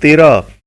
13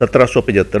1775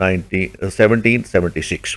1776۔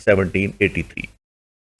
1783۔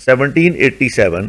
1787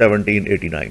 1789۔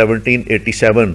1787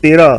13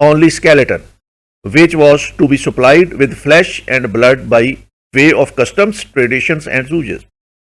only skeleton which was to be supplied with flesh and blood by way of customs, traditions and usages.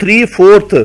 3/4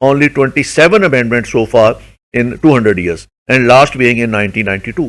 only 27 amendments so far in 200 years and last being in 1992.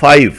5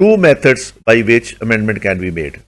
2 methods by which amendment can be made.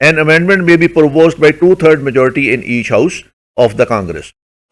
An amendment may be proposed by 2/3 majority in each house of the Congress.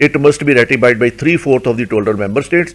It must be ratified by 3/4 of the total member states.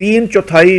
3/4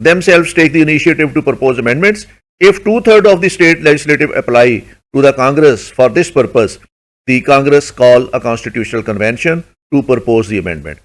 themselves take the initiative to propose amendments. If 2/3 of the state legislative apply to the Congress for this purpose, the Congress call a constitutional convention to propose the amendment.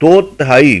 2/3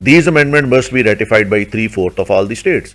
These amendments must be ratified by 3/4 of all the states.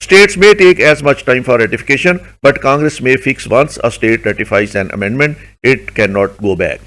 States may take as much time for ratification, but Congress may fix once a state ratifies an amendment, it cannot go back.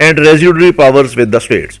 and residuary powers with the states.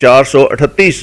438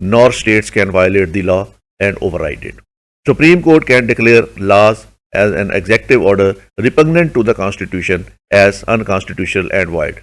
nor states can violate the law and override it. Supreme Court can declare laws as an executive order repugnant to the Constitution as unconstitutional and void.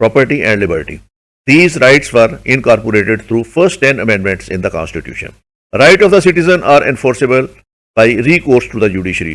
property and liberty. These rights were incorporated through first 10 amendments in the Constitution. Right of the citizen are enforceable by recourse to the judiciary.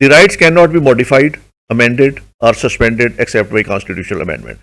The rights cannot be modified, amended or suspended except by constitutional amendment.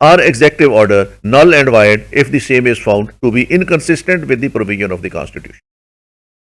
or executive order null and void if the same is found to be inconsistent with the provision of the Constitution.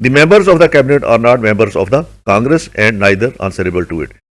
The members of the cabinet are not members of the Congress and neither answerable to it۔